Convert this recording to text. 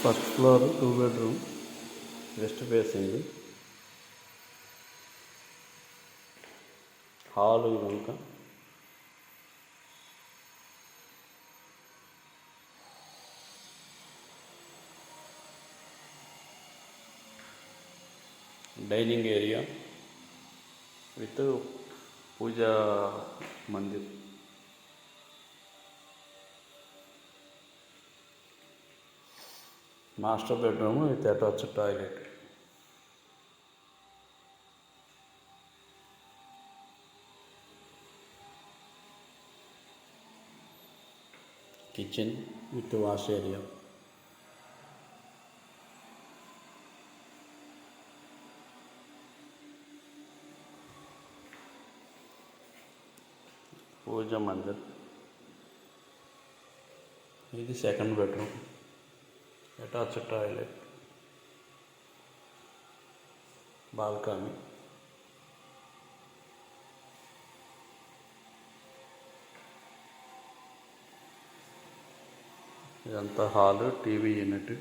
First floor 2 bedroom west facing hall ఇదంతా dining area with puja mandir. Master bedroom with attached toilet. Kitchen with wash area. Puja mandir. ఇది second bedroom, attached toilet, balcony. ఇదంతా hall, TV unit.